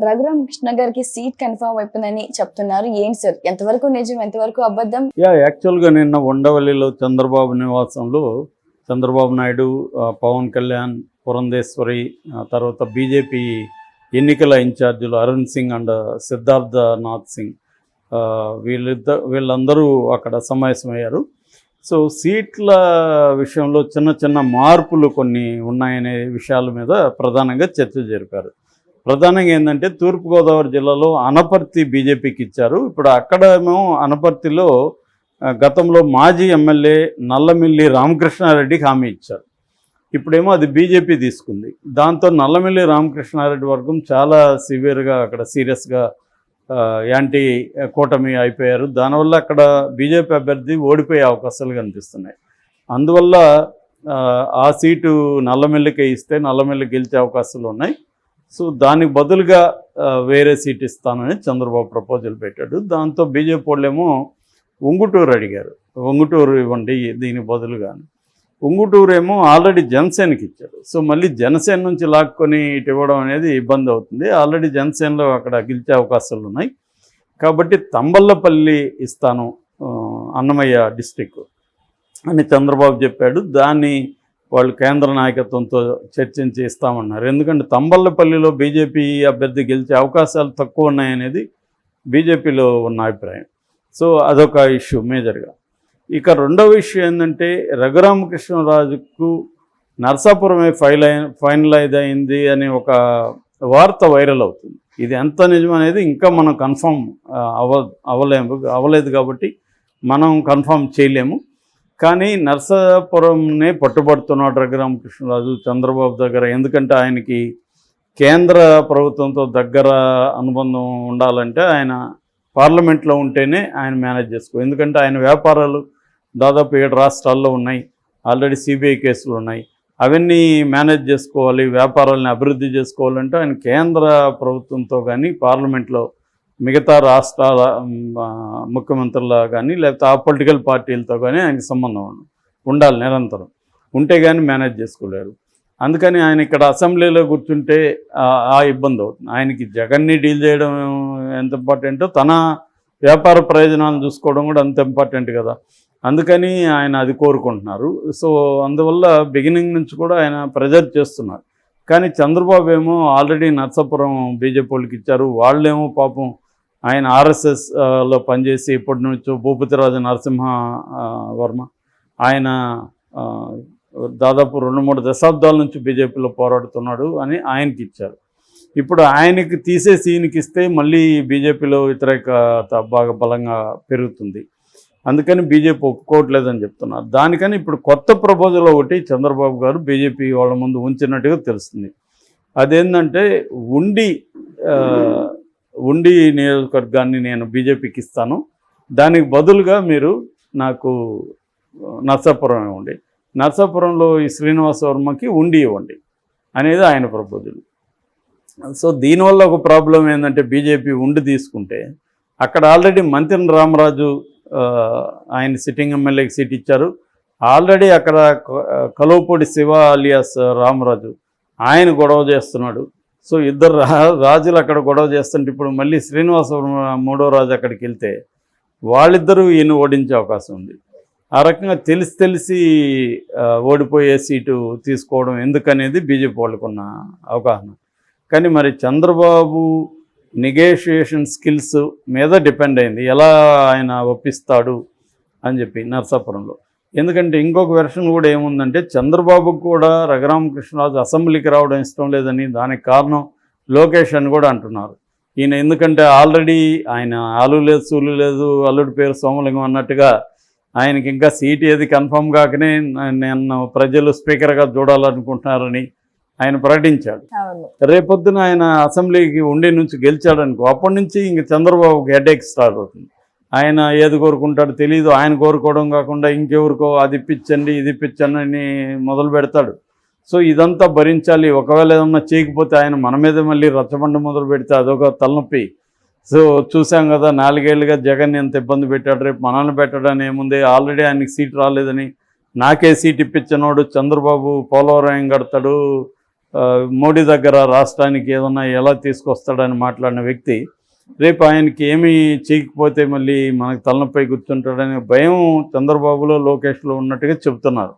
రఘురామకృష్ణ గారికి seat confirm అయిపోయిందని చెప్తున్నారు. ఏంటి సార్, ఎంతవరకు నిజం, ఎంతవరకు అబద్ధం? యాక్చువల్గా నిన్న ఉండవల్లిలో చంద్రబాబు నివాసంలో చంద్రబాబు నాయుడు, పవన్ కళ్యాణ్, పురంధేశ్వరి, తర్వాత బీజేపీ ఎన్నికల ఇన్ఛార్జీలు అరుణ్ సింగ్ అండ్ సిద్ధార్థనాథ్ సింగ్, వీళ్ళందరూ అక్కడ సమావేశమయ్యారు. సో సీట్ల విషయంలో చిన్న చిన్న మార్పులు కొన్ని ఉన్నాయనే విషయాల మీద ప్రధానంగా చర్చ జరిపారు. ప్రధానంగా ఏంటంటే తూర్పుగోదావరి జిల్లాలో అనపర్తి బీజేపీకి ఇచ్చారు. ఇప్పుడు అక్కడేమో అనపర్తిలో గతంలో మాజీ ఎమ్మెల్యే నల్లమిల్లి రామకృష్ణారెడ్డికి హామీ ఇచ్చారు. ఇప్పుడేమో అది బీజేపీ తీసుకుంది. దాంతో నల్లమిల్లి రామకృష్ణారెడ్డి వర్గం చాలా సివియర్గా అక్కడ సీరియస్గా యాంటీ కూటమి అయిపోయారు. దానివల్ల అక్కడ బీజేపీ అభ్యర్థి ఓడిపోయే అవకాశాలు కనిపిస్తున్నాయి. అందువల్ల ఆ సీటు నల్లమిల్లికే ఇస్తే నల్లమిల్లి గెలిచే అవకాశాలు ఉన్నాయి. సో దానికి బదులుగా వేరే సీట్ ఇస్తానని చంద్రబాబు ప్రపోజల్ పెట్టాడు. దాంతో బీజేపీ వాళ్ళేమో ఉంగుటూరు అడిగారు, ఉంగుటూరు ఇవ్వండి దీనికి బదులుగా. ఉంగుటూరు ఏమో ఆల్రెడీ జనసేనకి ఇచ్చారు. సో మళ్ళీ జనసేన నుంచి లాక్కొని ఇటు ఇవ్వడం అనేది ఇబ్బంది అవుతుంది. ఆల్రెడీ జనసేనలో అక్కడ గెలిచే అవకాశాలు ఉన్నాయి. కాబట్టి తంబళ్ళపల్లి ఇస్తాను అన్నమయ్య డిస్టిక్ అని చంద్రబాబు చెప్పాడు. దాన్ని వాళ్ళు కేంద్ర నాయకత్వంతో చర్చించి ఇస్తామన్నారు. ఎందుకంటే తంబళ్ళపల్లిలో బీజేపీ అభ్యర్థి గెలిచే అవకాశాలు తక్కువ ఉన్నాయనేది బీజేపీలో ఉన్న అభిప్రాయం. సో అదొక ఇష్యూ మేజర్గా. ఇక రెండవ ఇష్యూ ఏంటంటే రఘురామకృష్ణరాజుకు నర్సాపురమే ఫైనలైజ్ అయింది అనే ఒక వార్త వైరల్ అవుతుంది. ఇది ఎంత నిజం అనేది ఇంకా మనం కన్ఫర్మ్ అవ్వలేదు కాబట్టి మనం కన్ఫర్మ్ చేయలేము. కానీ నర్సాపురంనే పట్టుబడుతున్నాడు రఘురామకృష్ణరాజు చంద్రబాబు దగ్గర. ఎందుకంటే ఆయనకి కేంద్ర ప్రభుత్వంతో దగ్గర అనుబంధం ఉండాలంటే ఆయన పార్లమెంట్లో ఉంటేనే ఆయన మేనేజ్ ఎందుకంటే ఆయన వ్యాపారాలు దాదాపు 7 రాష్ట్రాల్లో ఉన్నాయి. ఆల్రెడీ సిబిఐ కేసులు ఉన్నాయి. అవన్నీ మేనేజ్ చేసుకోవాలి, వ్యాపారాలను అభివృద్ధి చేసుకోవాలంటే ఆయన కేంద్ర ప్రభుత్వంతో కానీ పార్లమెంట్లో మిగతా రాష్ట్రాల ముఖ్యమంత్రుల కానీ లేకపోతే ఆ పొలిటికల్ పార్టీలతో కానీ ఆయనకి సంబంధం ఉండాలి నిరంతరం. ఉంటే కానీ మేనేజ్ చేసుకోలేరు. అందుకని ఆయన ఇక్కడ అసెంబ్లీలో కూర్చుంటే ఆ ఇబ్బంది అవుతుంది. ఆయనకి జగన్ని డీల్ చేయడం ఎంత ఇంపార్టెంటో తన వ్యాపార ప్రయోజనాలను చూసుకోవడం కూడా అంత ఇంపార్టెంట్ కదా. అందుకని ఆయన అది కోరుకుంటున్నారు. సో అందువల్ల బిగినింగ్ నుంచి కూడా ఆయన ప్రెజర్ చేస్తున్నారు. కానీ చంద్రబాబు ఏమో ఆల్రెడీ నర్సాపురం బీజేపీ వాళ్ళకి ఇచ్చారు. వాళ్ళేమో పాపం ఆయన ఆర్ఎస్ఎస్లో పనిచేసి ఇప్పటి నుంచో భూపతిరాజు నరసింహ వర్మ ఆయన దాదాపు 2-3 దశాబ్దాల నుంచి బీజేపీలో పోరాడుతున్నాడు అని ఆయనకి ఇచ్చారు. ఇప్పుడు ఆయనకి తీసేసి ఈయనకి ఇస్తే మళ్ళీ బీజేపీలో వ్యతిరేకత బాగా బలంగా పెరుగుతుంది. అందుకని బీజేపీ ఒప్పుకోవట్లేదని చెప్తున్నారు. దానికని ఇప్పుడు కొత్త ప్రపోజల్ ఒకటి చంద్రబాబు గారు బీజేపీ వాళ్ళ ముందు ఉంచినట్టుగా తెలుస్తుంది. అదేంటంటే ఉండి నియోజకవర్గాన్ని నేను బీజేపీకి ఇస్తాను, దానికి బదులుగా మీరు నాకు నర్సాపురం ఇవ్వండి, నర్సాపురంలో ఈ శ్రీనివాస వర్మకి ఉండి ఇవ్వండి అనేది ఆయన ప్రపోజల్. సో దీనివల్ల ఒక ప్రాబ్లం ఏంటంటే బీజేపీ ఉండి తీసుకుంటే అక్కడ ఆల్రెడీ మంత్రి రామరాజు ఆయన సిట్టింగ్ ఎమ్మెల్యేకి సీట్ ఇచ్చారు. ఆల్రెడీ అక్కడ కలువపూడి శివ అలియాస్ రామరాజు ఆయన గొడవ చేస్తున్నాడు. సో ఇద్దరు రాజులు అక్కడ గొడవ చేస్తుంటే ఇప్పుడు మళ్ళీ శ్రీనివాసవరం 3వ రాజు అక్కడికి వెళ్తే వాళ్ళిద్దరూ ఈయన ఓడించే అవకాశం ఉంది. ఆ రకంగా తెలిసి ఓడిపోయే సీటు తీసుకోవడం ఎందుకనేది బీజేపీ వాళ్ళకున్న అవగాహన. కానీ మరి చంద్రబాబు నెగోషియేషన్ స్కిల్స్ మీద డిపెండ్ అయింది, ఎలా ఆయన ఒప్పిస్తాడు అని చెప్పి నర్సాపురంలో. ఎందుకంటే ఇంకొక వెర్షన్ కూడా ఏముందంటే చంద్రబాబుకు కూడా రఘురామకృష్ణరాజు అసెంబ్లీకి రావడం ఇష్టం లేదని, దానికి కారణం లోకేష్ అని కూడా అంటున్నారు. ఈయన ఎందుకంటే ఆల్రెడీ ఆయన ఆలు లేదు సూలు లేదు అల్లుడి పేరు సోమలింగం అన్నట్టుగా ఆయనకి ఇంకా సీట్ ఏది కన్ఫర్మ్ కాకనే నేను ప్రజలు స్పీకర్గా చూడాలనుకుంటున్నారని ఆయన ప్రకటించాడు. రేపొద్దున ఆయన అసెంబ్లీకి ఉండి నుంచి గెలిచాడనుకో, అప్పటి నుంచి ఇంక చంద్రబాబుకి హెడేక్ స్టార్ట్ అవుతుంది. ఆయన ఏది కోరుకుంటాడో తెలియదు. ఆయన కోరుకోవడం కాకుండా ఇంకెవరికో అది ఇప్పించండి ఇది ఇప్పించండి అని మొదలు పెడతాడు. సో ఇదంతా భరించాలి. ఒకవేళ ఏమన్నా చేయకపోతే ఆయన మన మీద మళ్ళీ రచ్చబండ మొదలు పెడితే అదొక తలనొప్పి. సో చూసాం కదా 4 ఏళ్ళుగా జగన్ ఎంత ఇబ్బంది పెట్టాడు. రేపు మనల్ని పెట్టడాని ఏముంది, ఆల్రెడీ ఆయనకి సీట్ రాలేదని నాకే సీట్ ఇప్పించినోడు చంద్రబాబు పోలవరం కడతాడు, మోడీ దగ్గర రాష్ట్రానికి ఏదన్నా ఎలా తీసుకొస్తాడని మాట్లాడిన వ్యక్తి రేపు ఆయనకి ఏమీ చేయకపోతే మళ్ళీ మనకు తలనొప్పై కూర్చుంటాడనే భయం చంద్రబాబులో లోకేష్లో ఉన్నట్టుగా చెబుతున్నారు.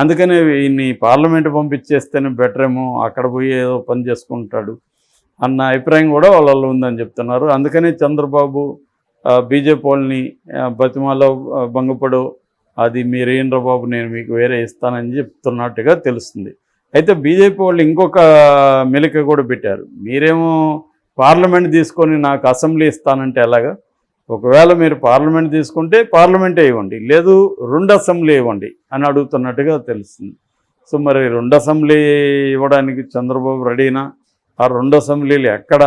అందుకనే ఈయన్ని పార్లమెంట్ పంపించేస్తేనే బెటర్ ఏమో, అక్కడ పోయి ఏదో పని చేసుకుంటాడు అన్న అభిప్రాయం కూడా వాళ్ళలో ఉందని చెప్తున్నారు. అందుకనే చంద్రబాబు బీజేపీ వాళ్ళని బతిమాలో భంగపడు, అది మీరేంద్ర బాబు నేను మీకు వేరే ఇస్తానని చెప్తున్నట్టుగా తెలుస్తుంది. అయితే బీజేపీ వాళ్ళు ఇంకొక మెలిక కూడా పెట్టారు. మీరేమో పార్లమెంట్ తీసుకొని నాకు అసెంబ్లీ ఇస్తానంటే ఎలాగా? ఒకవేళ మీరు పార్లమెంట్ తీసుకుంటే పార్లమెంటే ఇవ్వండి, లేదు 2 అసెంబ్లీ ఇవ్వండి అని అడుగుతున్నట్టుగా తెలుస్తుంది. సో మరి 2 అసెంబ్లీ ఇవ్వడానికి చంద్రబాబు రెడీనా? ఆ 2 అసెంబ్లీలు ఎక్కడ?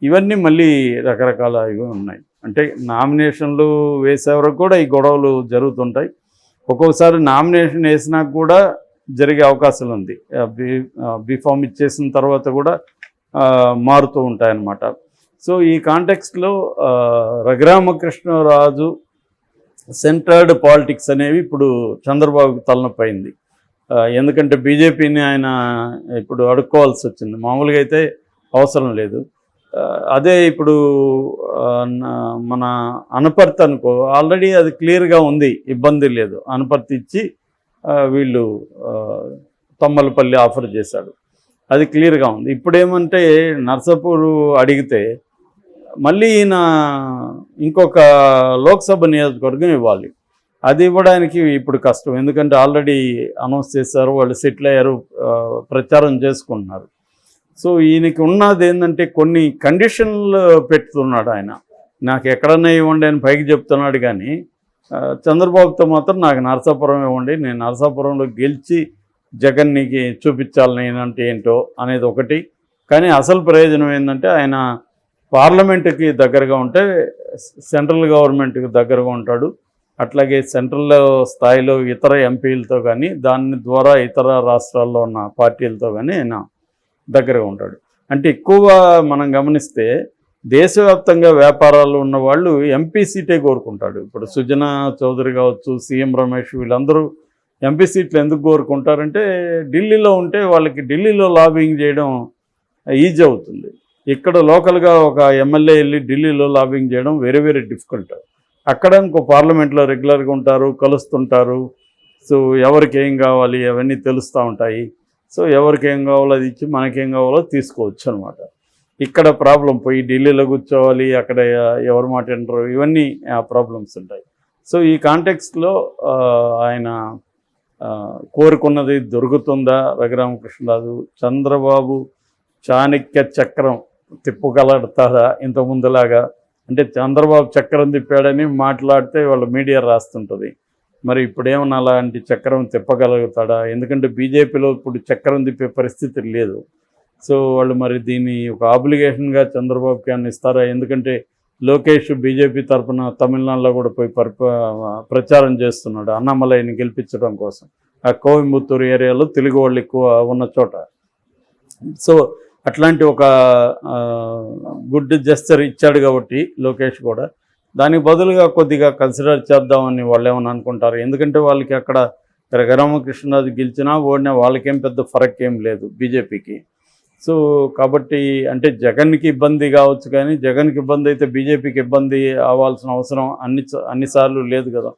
ఇవన్నీ మళ్ళీ రకరకాల ఇవి ఉన్నాయి. అంటే నామినేషన్లు వేసే వరకు కూడా ఈ గొడవలు జరుగుతుంటాయి. ఒక్కొక్కసారి నామినేషన్ వేసినాక కూడా జరిగే అవకాశాలు ఉంది. బీఫామ్ ఇచ్చేసిన తర్వాత కూడా మారుతూ ఉంటాయన్నమాట. సో ఈ కాంటెక్స్ట్లో రఘురామకృష్ణరాజు సెంటర్డ్ పాలిటిక్స్ అనేవి ఇప్పుడు చంద్రబాబుకి తలనొప్పైంది. ఎందుకంటే బీజేపీని ఆయన ఇప్పుడు అడుక్కోవాల్సి వచ్చింది. మామూలుగా అయితే అవసరం లేదు. అదే ఇప్పుడు మన అనపర్తి అనుకో, ఆల్రెడీ అది క్లియర్గా ఉంది, ఇబ్బంది లేదు. అనపర్తి ఇచ్చి వీళ్ళు తమ్మలపల్లి ఆఫర్ చేశాడు, అది క్లియర్గా ఉంది. ఇప్పుడేమంటే నర్సాపూర్ అడిగితే మళ్ళీ ఈయన ఇంకొక లోక్సభ నియోజకవర్గం ఇవ్వాలి. అది ఇవ్వడానికి ఇప్పుడు కష్టం, ఎందుకంటే ఆల్రెడీ అనౌన్స్ చేశారు, వాళ్ళు సెటిల్ అయ్యారు, ప్రచారం చేసుకుంటున్నారు. సో ఈయనకి ఉన్నది ఏంటంటే కొన్ని కండిషన్లు పెడుతున్నాడు ఆయన. నాకు ఎక్కడన్నా ఇవ్వండి అని పైకి చెప్తున్నాడు, కానీ చంద్రబాబుతో మాత్రం నాకు నరసాపురం ఇవ్వండి, నేను నరసాపురంలో గెలిచి జగన్నికి చూపించాలి నేనంటే ఏంటో అనేది ఒకటి. కానీ అసలు ప్రయోజనం ఏంటంటే ఆయన పార్లమెంటుకి దగ్గరగా ఉంటే సెంట్రల్ గవర్నమెంట్కి దగ్గరగా ఉంటాడు. అట్లాగే సెంట్రల్ స్థాయిలో ఇతర ఎంపీలతో కానీ దాని ద్వారా ఇతర రాష్ట్రాల్లో ఉన్న పార్టీలతో కానీ ఆయన దగ్గరగా ఉంటాడు. అంటే ఎక్కువ మనం గమనిస్తే దేశవ్యాప్తంగా వ్యాపారాలు ఉన్నవాళ్ళు ఎంపీ సీటే కోరుకుంటాడు. ఇప్పుడు సుజనా చౌదరి కావచ్చు, సీఎం రమేష్, వీళ్ళందరూ ఎంపీ సీట్లు ఎందుకు కోరుకుంటారంటే ఢిల్లీలో ఉంటే వాళ్ళకి ఢిల్లీలో లాబింగ్ చేయడం ఈజీ అవుతుంది. ఇక్కడ లోకల్గా ఒక ఎమ్మెల్యే వెళ్ళి ఢిల్లీలో లాబింగ్ చేయడం వెరీ వెరీ డిఫికల్ట్. అక్కడ ఇంకో పార్లమెంట్లో రెగ్యులర్గా ఉంటారు, కలుస్తుంటారు. సో ఎవరికి ఏం కావాలి అవన్నీ తెలుస్తూ ఉంటాయి. సో ఎవరికి ఏం కావాలో అది ఇచ్చి మనకేం కావాలో తీసుకోవచ్చు అనమాట. ఇక్కడ ప్రాబ్లం పోయి ఢిల్లీలో కూర్చోవాలి, అక్కడ ఎవరు మాట వింటారు, ఇవన్నీ ప్రాబ్లమ్స్ ఉంటాయి. సో ఈ కాంటెక్స్ట్లో ఆయన కోరుకున్నది దొరుకుతుందా? రఘురామకృష్ణరాజు చంద్రబాబు చాణక్య చక్రం తిప్పగలుగుతారా ఇంతకుముందులాగా? అంటే చంద్రబాబు చక్రం తిప్పాడని మాట్లాడితే వాళ్ళ మీడియా రాస్తుంటుంది. మరి ఇప్పుడేమన్నా అలాంటి చక్రం తిప్పగలుగుతాడా? ఎందుకంటే బీజేపీలో ఇప్పుడు చక్రం తిప్పే పరిస్థితి లేదు. సో వాళ్ళు మరి దీన్ని ఒక ఆబ్లిగేషన్గా చంద్రబాబుకి అని ఇస్తారా? ఎందుకంటే లోకేష్ బీజేపీ తరఫున తమిళనాడులో కూడా పోయి ప్రచారం చేస్తున్నాడు అన్నామలైని గెలిపించడం కోసం, ఆ కోయంబత్తూరు ఏరియాలో తెలుగు వాళ్ళు ఎక్కువ ఉన్న చోట. సో అట్లాంటి ఒక గుడ్ జెస్చర్ ఇచ్చాడు కాబట్టి లోకేష్ కూడా దానికి బదులుగా కొద్దిగా కన్సిడర్ చేద్దామని వాళ్ళు ఏమని అనుకుంటారు. ఎందుకంటే వాళ్ళకి అక్కడ రఘురామకృష్ణరాజు గెలిచినా ఓడినా వాళ్ళకేం పెద్ద ఫరక్ ఏం లేదు బీజేపీకి. సో కాబట్టి అంటే జగన్కి ఇబ్బంది కావచ్చు, కానీ జగన్కి ఇబ్బంది అయితే బీజేపీకి ఇబ్బంది అవ్వాల్సిన అవసరం అన్నిసార్లు లేదు కదా.